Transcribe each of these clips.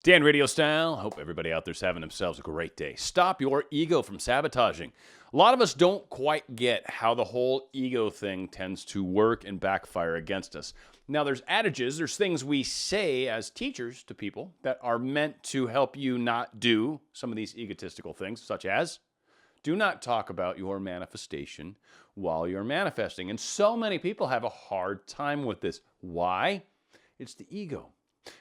Dan RadioStyle. Hope everybody out there's having themselves a great day. Stop your ego from sabotaging. A lot of us don't quite get how the whole ego thing tends to work and backfire against us. Now, there's adages, there's things we say as teachers to people that are meant to help you not do some of these egotistical things, such as do not talk about your manifestation while you're manifesting. And so many people have a hard time with this. Why? It's the ego.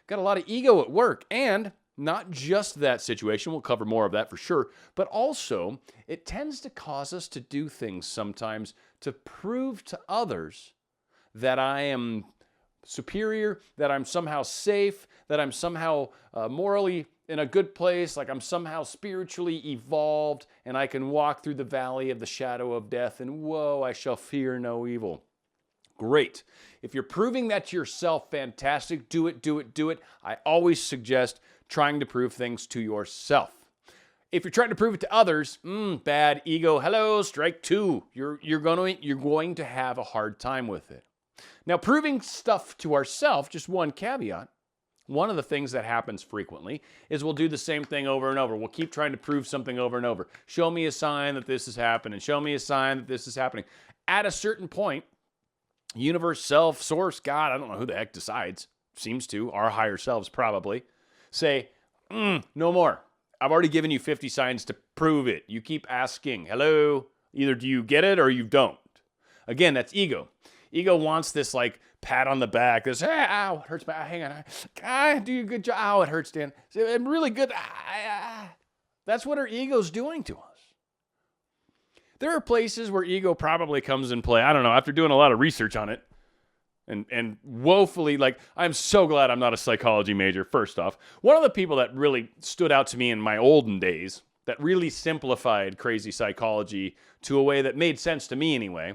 Got a lot of ego at work, and not just that situation, we'll cover more of that for sure, but also it tends to cause us to do things sometimes to prove to others that I am superior, that I'm somehow safe, that I'm somehow morally in a good place, like I'm somehow spiritually evolved, and I can walk through the valley of the shadow of death, and whoa, I shall fear no evil. Great. If you're proving that to yourself, fantastic. Do it, do it, do it. I always suggest trying to prove things to yourself. If you're trying to prove it to others, bad ego. Hello, strike two. You're going to have a hard time with it. Now, proving stuff to ourselves, just one caveat. One of the things that happens frequently is we'll do the same thing over and over. We'll keep trying to prove something over and over. Show me a sign that this is happening. Show me a sign that this is happening. At a certain point, universe, self, source, God, I don't know who the heck decides, seems to, our higher selves probably, say, no more. I've already given you 50 signs to prove it. You keep asking, hello, either do you get it or you don't. Again, that's ego. Ego wants this like pat on the back, this, hey, ow, it hurts my, hang on, I do a good job, ow, it hurts, Dan. I'm really good, That's what our ego's doing to us. There are places where ego probably comes in play. I don't know, after doing a lot of research on it and woefully, like, I'm so glad I'm not a psychology major, first off. One of the people that really stood out to me in my olden days that really simplified crazy psychology to a way that made sense to me anyway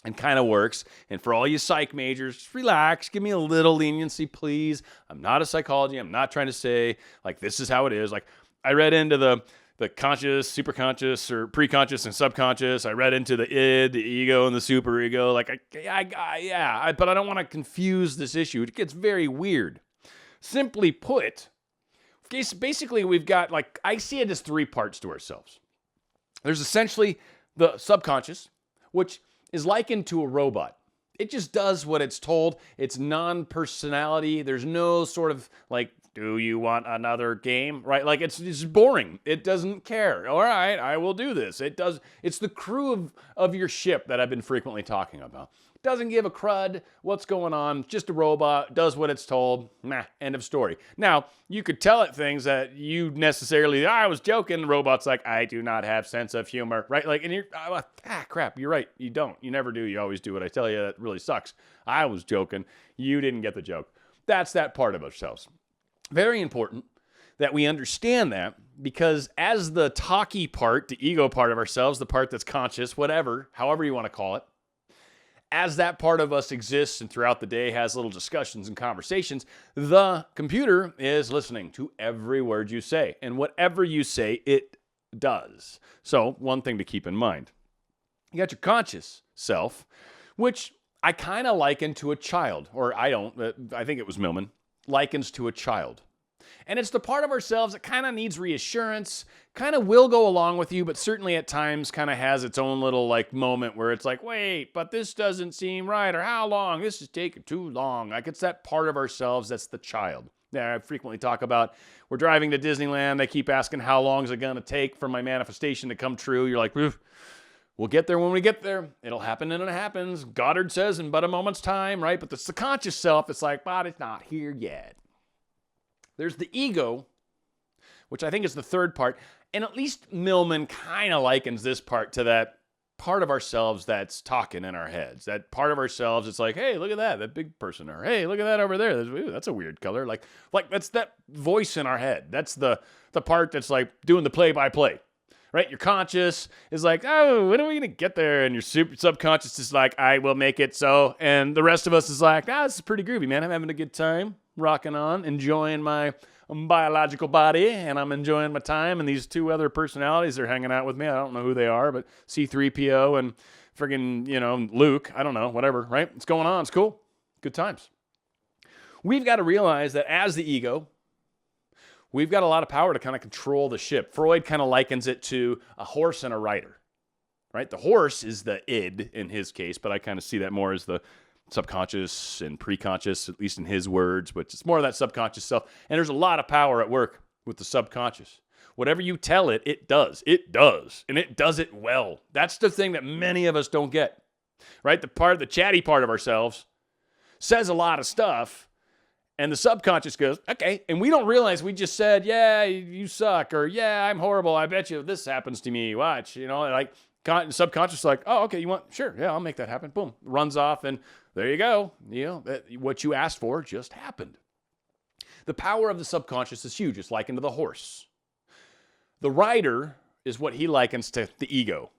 and kind of works. And for all you psych majors, just relax, give me a little leniency, please. I'm not a psychology. I'm not trying to say, like, this is how it is. Like, I read into the conscious, superconscious, or preconscious and subconscious. I read into the id, the ego, and the superego. Like, but I don't want to confuse this issue. It gets very weird. Simply put, basically we've got, like, I see it as three parts to ourselves. There's essentially the subconscious, which is likened to a robot. It just does what it's told. It's non-personality. There's no sort of, like, do you want another game? Right? Like, it's boring. It doesn't care. All right, I will do this. It's the crew of your ship that I've been frequently talking about. Doesn't give a crud what's going on. Just a robot, does what it's told. End of story. Now, you could tell it things that you necessarily, I was joking. The robot's like, I do not have sense of humor, right? Like, and you're, crap, you're right. You don't. You never do. You always do what I tell you. That really sucks. I was joking. You didn't get the joke. That's that part of ourselves. Very important that we understand that, because as the talky part, the ego part of ourselves, the part that's conscious, whatever, however you want to call it, as that part of us exists and throughout the day has little discussions and conversations, the computer is listening to every word you say. And whatever you say, it does. So one thing to keep in mind. You got your conscious self, which I kind of liken to a child, or I think it was Millman, likens to a child. And it's the part of ourselves that kind of needs reassurance, kind of will go along with you, but certainly at times kind of has its own little like moment where it's like, wait, but this doesn't seem right, or how long? This is taking too long. Like, it's that part of ourselves that's the child. I frequently talk about, we're driving to Disneyland. They keep asking, how long is it going to take for my manifestation to come true? You're like, we'll get there when we get there. It'll happen and it happens. Goddard says in but a moment's time, right? But the subconscious self, it's like, but it's not here yet. There's the ego, which I think is the third part. And at least Millman kind of likens this part to that part of ourselves that's talking in our heads. That part of ourselves, it's like, hey, look at that big person. Or, hey, look at that over there. That's a weird color. Like that's that voice in our head. That's the part that's like doing the play-by-play. Right? Your conscious is like, oh, when are we going to get there? And your subconscious is like, I will make it so. And the rest of us is like, this is pretty groovy, man. I'm having a good time, rocking on, enjoying my biological body, and I'm enjoying my time. And these two other personalities are hanging out with me. I don't know who they are, but C-3PO and friggin', Luke. I don't know, whatever, right? It's going on. It's cool. Good times. We've got to realize that as the ego, we've got a lot of power to kind of control the ship. Freud kind of likens it to a horse and a rider, right? The horse is the id in his case, but I kind of see that more as the subconscious and preconscious, at least in his words, but it's more of that subconscious self. And there's a lot of power at work with the subconscious. Whatever you tell it, it does. It does. And it does it well. That's the thing that many of us don't get, right? The chatty part of ourselves says a lot of stuff, and the subconscious goes, okay. And we don't realize we just said, yeah, you suck, or yeah, I'm horrible. I bet you this happens to me. Watch, like subconscious is like, oh, okay, you want, sure. Yeah, I'll make that happen. Boom, runs off. And there you go. What you asked for just happened. The power of the subconscious is huge. It's likened to the horse. The rider is what he likens to the ego.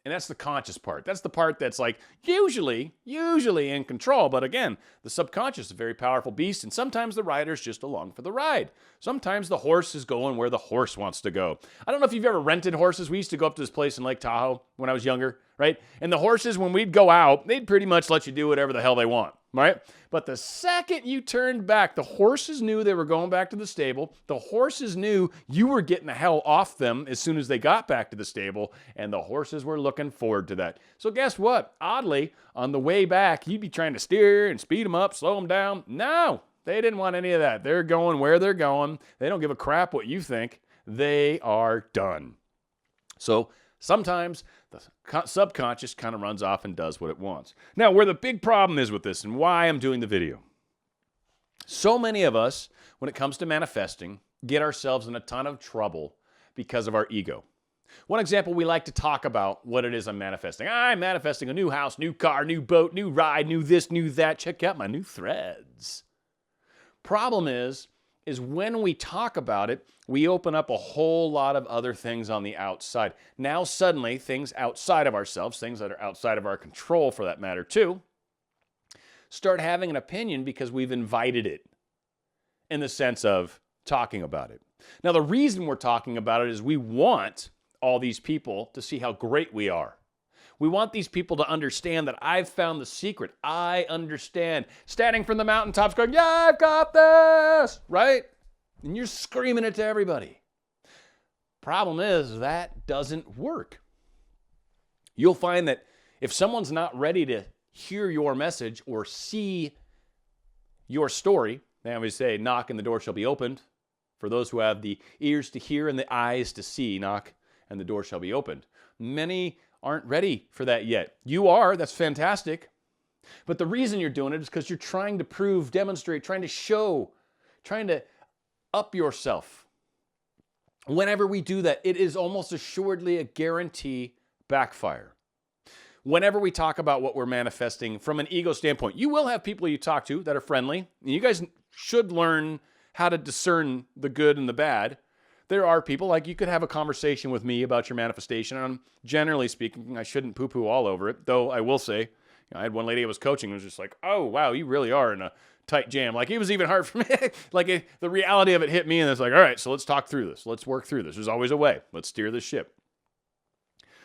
And that's the conscious part. That's the part that's like usually in control. But again, the subconscious is a very powerful beast. And sometimes the rider's just along for the ride. Sometimes the horse is going where the horse wants to go. I don't know if you've ever rented horses. We used to go up to this place in Lake Tahoe when I was younger, right? And the horses, when we'd go out, they'd pretty much let you do whatever the hell they want, right? But the second you turned back, the horses knew they were going back to the stable. The horses knew you were getting the hell off them as soon as they got back to the stable, and the horses were looking forward to that. So guess what? Oddly, on the way back, you'd be trying to steer and speed them up, slow them down. No, they didn't want any of that. They're going where they're going. They don't give a crap what you think. They are done. So sometimes the subconscious kind of runs off and does what it wants. Now, where the big problem is with this and why I'm doing the video, so many of us, when it comes to manifesting, get ourselves in a ton of trouble because of our ego. One example, we like to talk about what it is I'm manifesting. I'm manifesting a new house, new car, new boat, new ride, new this, new that. Check out my new threads. Problem is when we talk about it, we open up a whole lot of other things on the outside. Now suddenly, things outside of ourselves, things that are outside of our control for that matter too, start having an opinion because we've invited it in the sense of talking about it. Now the reason we're talking about it is we want all these people to see how great we are. We want these people to understand that I've found the secret. I understand. Standing from the mountaintops going, yeah, I've got this, right? And you're screaming it to everybody. Problem is that doesn't work. You'll find that if someone's not ready to hear your message or see your story, they always say, knock and the door shall be opened. For those who have the ears to hear and the eyes to see, knock and the door shall be opened. Many aren't ready for that yet. You are, that's fantastic. But the reason you're doing it is because you're trying to prove, demonstrate, trying to show, trying to up yourself. Whenever we do that, it is almost assuredly a guarantee backfire. Whenever we talk about what we're manifesting from an ego standpoint, you will have people you talk to that are friendly. And you guys should learn how to discern the good and the bad. There are people, like you could have a conversation with me about your manifestation, and generally speaking, I shouldn't poo-poo all over it, though I will say, I had one lady I was coaching who was just like, oh, wow, you really are in a tight jam. Like, it was even hard for me. The reality of it hit me, and it's like, all right, so let's talk through this. Let's work through this. There's always a way. Let's steer this ship.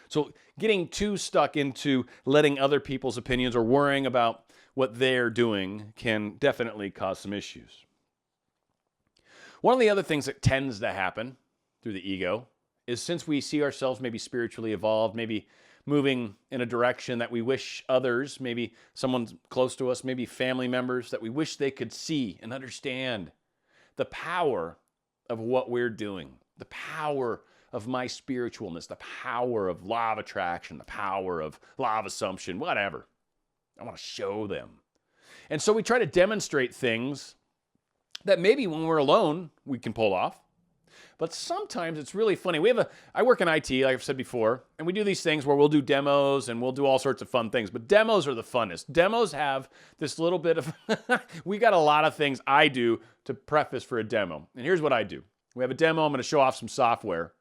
So getting too stuck into letting other people's opinions or worrying about what they're doing can definitely cause some issues. One of the other things that tends to happen through the ego is since we see ourselves maybe spiritually evolved, maybe moving in a direction that we wish others, maybe someone close to us, maybe family members, that we wish they could see and understand the power of what we're doing, the power of my spiritualness, the power of law of attraction, the power of law of assumption, whatever. I want to show them. And so we try to demonstrate things that maybe when we're alone, we can pull off. But sometimes it's really funny. I work in IT, like I've said before, and we do these things where we'll do demos and we'll do all sorts of fun things. But demos are the funnest. Demos have this little bit of, we got a lot of things I do to preface for a demo. And here's what I do. We have a demo. I'm going to show off some software.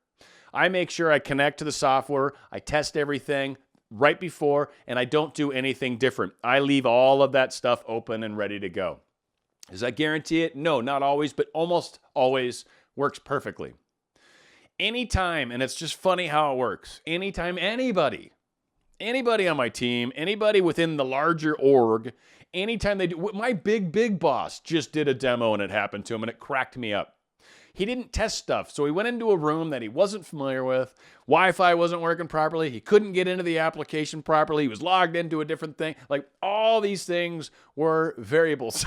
I make sure I connect to the software. I test everything right before, and I don't do anything different. I leave all of that stuff open and ready to go. Does that guarantee it? No, not always, but almost always works perfectly. Anytime, and it's just funny how it works, anytime anybody on my team, anybody within the larger org, anytime they do, my big boss just did a demo and it happened to him and it cracked me up. He didn't test stuff. So he went into a room that he wasn't familiar with. Wi-Fi wasn't working properly. He couldn't get into the application properly. He was logged into a different thing. Like, all these things were variables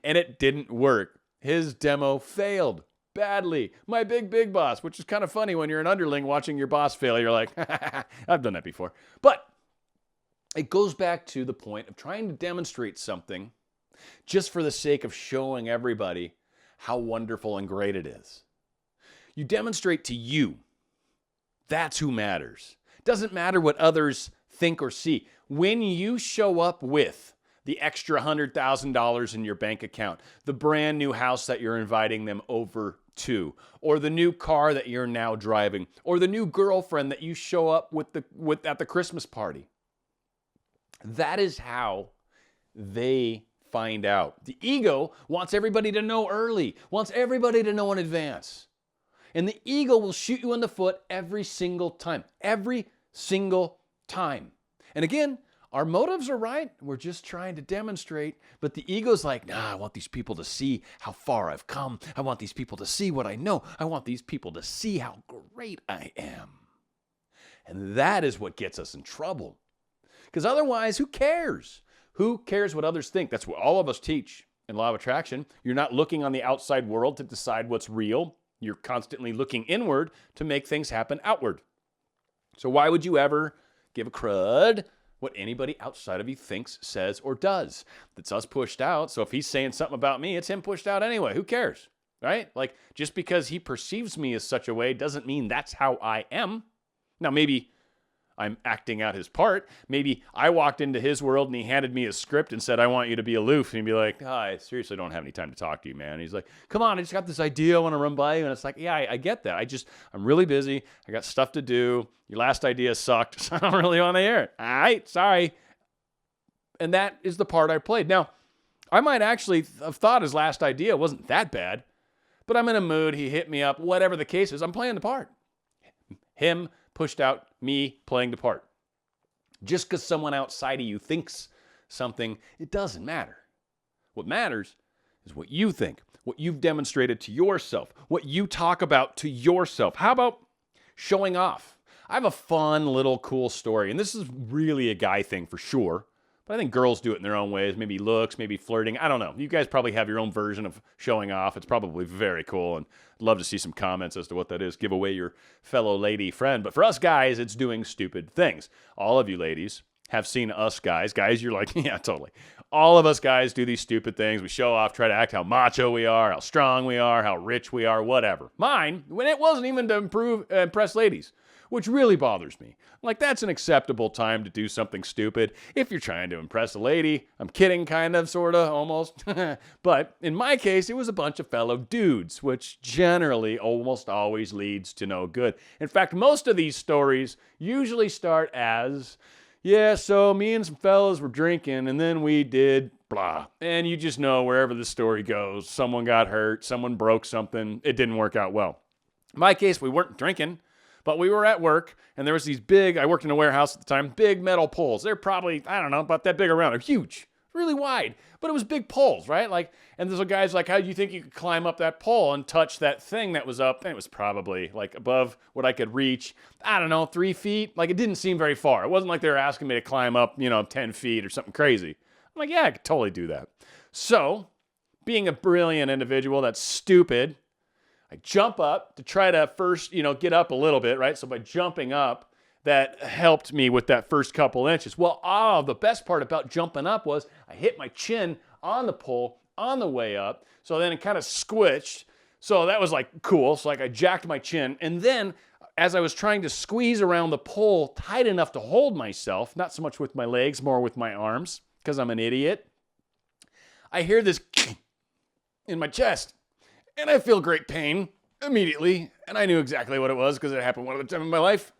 and it didn't work. His demo failed badly. My big boss, which is kind of funny when you're an underling watching your boss fail. You're like, I've done that before. But it goes back to the point of trying to demonstrate something just for the sake of showing everybody how wonderful and great it is. You demonstrate to you. That's who matters. Doesn't matter what others think or see. When you show up with the extra $100,000 in your bank account, the brand new house that you're inviting them over to, or the new car that you're now driving, or the new girlfriend that you show up with at the Christmas party, that is how they find out. The ego wants everybody to know early, wants everybody to know in advance. And the ego will shoot you in the foot every single time. Every single time. And again, our motives are right. We're just trying to demonstrate. But the ego's like, nah, I want these people to see how far I've come. I want these people to see what I know. I want these people to see how great I am. And that is what gets us in trouble. Because otherwise, who cares? Who cares what others think? That's what all of us teach in Law of Attraction. You're not looking on the outside world to decide what's real. You're constantly looking inward to make things happen outward. So why would you ever give a crud what anybody outside of you thinks, says, or does? That's us pushed out. So if he's saying something about me, it's him pushed out anyway. Who cares? Right? Like, just because he perceives me as such a way doesn't mean that's how I am. Now, maybe I'm acting out his part. Maybe I walked into his world and he handed me a script and said, I want you to be aloof. And he'd be like, oh, I seriously don't have any time to talk to you, man. And he's like, come on, I just got this idea I want to run by you. And it's like, yeah, I get that. I'm really busy. I got stuff to do. Your last idea sucked, so I don't really want to hear it. All right, sorry. And that is the part I played. Now, I might actually have thought his last idea wasn't that bad, but I'm in a mood. He hit me up. Whatever the case is, I'm playing the part. Him pushed out, me playing the part. Just because someone outside of you thinks something, it doesn't matter. What matters is what you think, what you've demonstrated to yourself, what you talk about to yourself. How about showing off? I have a fun little cool story, and this is really a guy thing for sure, but I think girls do it in their own ways, maybe looks, maybe flirting. I don't know. You guys probably have your own version of showing off. It's probably very cool, and I'd love to see some comments as to what that is. Give away your fellow lady friend. But for us guys, it's doing stupid things. All of you ladies have seen us guys. Guys, you're like, yeah, totally. All of us guys do these stupid things. We show off, try to act how macho we are, how strong we are, how rich we are, whatever. Mine, when it wasn't even to impress ladies, which really bothers me. Like, that's an acceptable time to do something stupid if you're trying to impress a lady. I'm kidding, kind of, sort of, almost. But in my case, it was a bunch of fellow dudes, which generally almost always leads to no good. In fact, most of these stories usually start as, yeah, so me and some fellas were drinking, and then we did blah. And you just know wherever the story goes, someone got hurt, someone broke something, it didn't work out well. In my case, we weren't drinking. But we were at work, and there was these big, I worked in a warehouse at the time, big metal poles. They're probably, I don't know, about that big around. They're huge, really wide, but it was big poles, right? Like, and there's a guy's like, how do you think you could climb up that pole and touch that thing that was up? And it was probably like above what I could reach. I don't know, 3 feet. Like, it didn't seem very far. It wasn't like they were asking me to climb up, 10 feet or something crazy. I'm like, yeah, I could totally do that. So, being a brilliant individual that's stupid, I jump up to try to first, get up a little bit, right? So by jumping up, that helped me with that first couple inches. Well, the best part about jumping up was I hit my chin on the pole on the way up. So then it kind of squished. So that was like cool. So like I jacked my chin. And then as I was trying to squeeze around the pole tight enough to hold myself, not so much with my legs, more with my arms, because I'm an idiot, I hear this in my chest. And I feel great pain immediately. And I knew exactly what it was because it happened one other time in my life.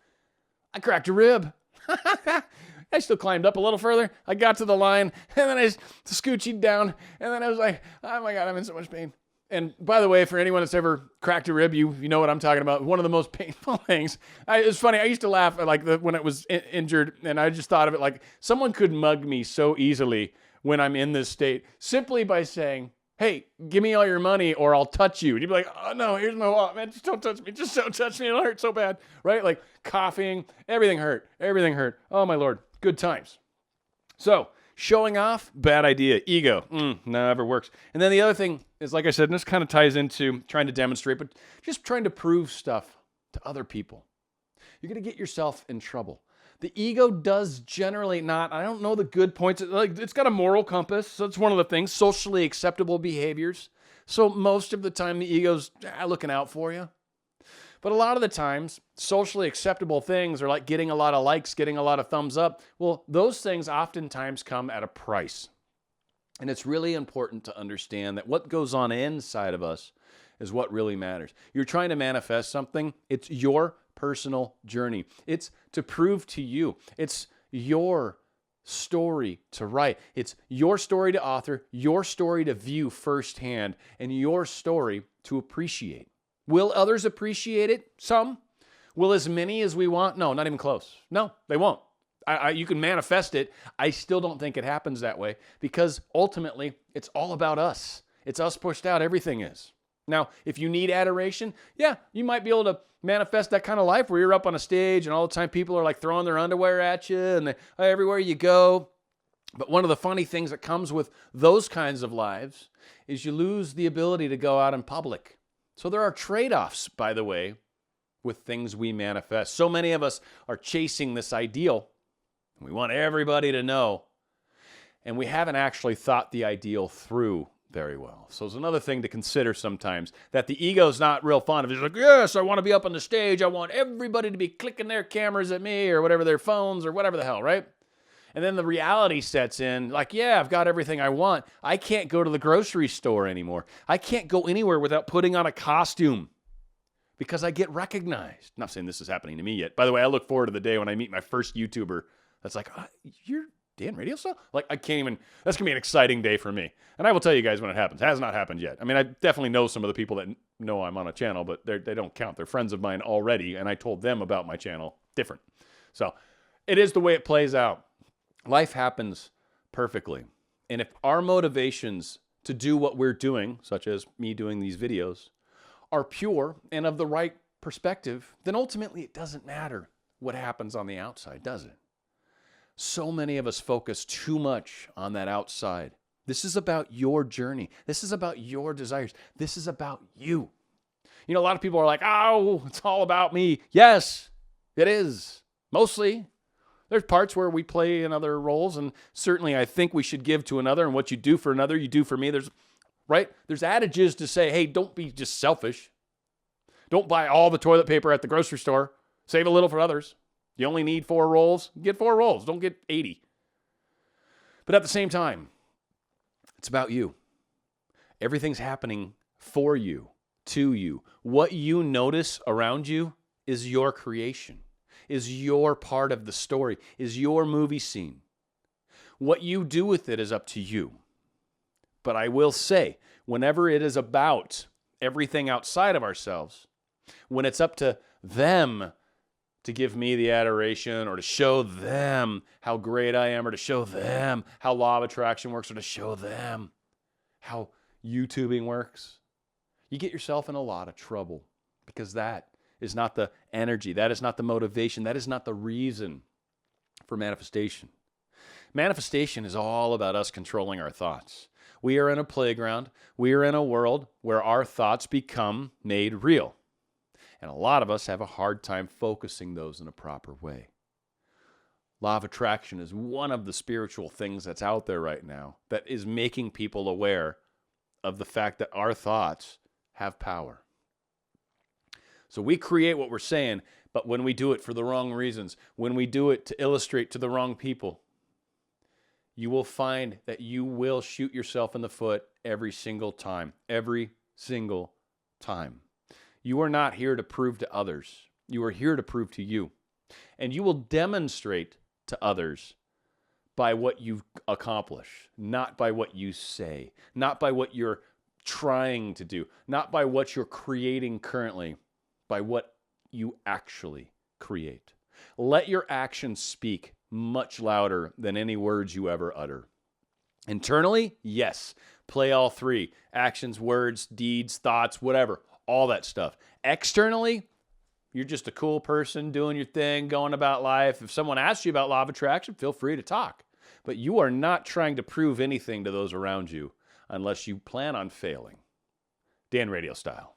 I cracked a rib. I still climbed up a little further. I got to the line, and then I scoochied down. And then I was like, oh my God, I'm in so much pain. And by the way, for anyone that's ever cracked a rib, you know what I'm talking about. One of the most painful things. It's funny. I used to laugh at when I was injured, and I just thought of it like someone could mug me so easily when I'm in this state simply by saying, Hey, give me all your money or I'll touch you. And you'd be like, oh no, here's my wallet, man. Just don't touch me. Just don't touch me. It'll hurt so bad, right? Like coughing, everything hurt. Everything hurt. Oh my Lord, good times. So showing off, bad idea. Ego, never works. And then the other thing is, like I said, and this kind of ties into trying to demonstrate, but just trying to prove stuff to other people. You're going to get yourself in trouble. The ego does generally not, I don't know the good points, like it's got a moral compass, so it's one of the things, socially acceptable behaviors. So most of the time the ego's looking out for you. But a lot of the times, socially acceptable things are like getting a lot of likes, getting a lot of thumbs up. Well, those things oftentimes come at a price. And it's really important to understand that what goes on inside of us is what really matters. You're trying to manifest something, it's your personal journey. It's to prove to you. It's your story to write. It's your story to author, your story to view firsthand, and your story to appreciate. Will others appreciate it? Some. Will as many as we want? No, not even close. No, they won't. You can manifest it. I still don't think it happens that way because ultimately it's all about us. It's us pushed out. Everything is. Now, if you need adoration, yeah, you might be able to manifest that kind of life where you're up on a stage and all the time people are like throwing their underwear at you and everywhere you go. But one of the funny things that comes with those kinds of lives is you lose the ability to go out in public. So there are trade-offs, by the way, with things we manifest. So many of us are chasing this ideal. We want everybody to know. And we haven't actually thought the ideal through very well. So it's another thing to consider sometimes, that the ego's not real fond of it. It's like, yes, I want to be up on the stage. I want everybody to be clicking their cameras at me or whatever, their phones or whatever the hell, right? And then the reality sets in, like, yeah, I've got everything I want. I can't go to the grocery store anymore. I can't go anywhere without putting on a costume because I get recognized. I'm not saying this is happening to me yet. By the way, I look forward to the day when I meet my first YouTuber that's like, you're Dan RadioStyle? Like, I can't even, that's going to be an exciting day for me. And I will tell you guys when it happens. It has not happened yet. I mean, I definitely know some of the people that know I'm on a channel, but they don't count. They're friends of mine already, and I told them about my channel different. So it is the way it plays out. Life happens perfectly. And if our motivations to do what we're doing, such as me doing these videos, are pure and of the right perspective, then ultimately it doesn't matter what happens on the outside, does it? So many of us focus too much on that outside. This is about your journey. This is about your desires. This is about you. You know, a lot of people are like, oh, it's all about me. Yes, it is. Mostly. There's parts where we play in other roles, and certainly I think we should give to another, and what you do for another, you do for me. There's adages to say, hey, don't be just selfish. Don't buy all the toilet paper at the grocery store. Save a little for others. You only need 4 rolls. Get 4 rolls. Don't get 80. But at the same time, it's about you. Everything's happening for you, to you. What you notice around you is your creation, is your part of the story, is your movie scene. What you do with it is up to you. But I will say, whenever it is about everything outside of ourselves, when it's up to them to give me the adoration or to show them how great I am or to show them how law of attraction works or to show them how YouTubing works, you get yourself in a lot of trouble because that is not the energy. That is not the motivation. That is not the reason for manifestation. Manifestation is all about us controlling our thoughts. We are in a playground. We are in a world where our thoughts become made real. And a lot of us have a hard time focusing those in a proper way. Law of attraction is one of the spiritual things that's out there right now that is making people aware of the fact that our thoughts have power. So we create what we're saying, but when we do it for the wrong reasons, when we do it to illustrate to the wrong people, you will find that you will shoot yourself in the foot every single time. Every single time. You are not here to prove to others. You are here to prove to you. And you will demonstrate to others by what you accomplish, not by what you say, not by what you're trying to do, not by what you're creating currently, by what you actually create. Let your actions speak much louder than any words you ever utter. Internally, yes, Play all three: actions, words, deeds, thoughts, whatever, all that stuff. Externally, you're just a cool person doing your thing, going about life. If someone asks you about law of attraction, feel free to talk. But you are not trying to prove anything to those around you unless you plan on failing. Dan, Radio Style.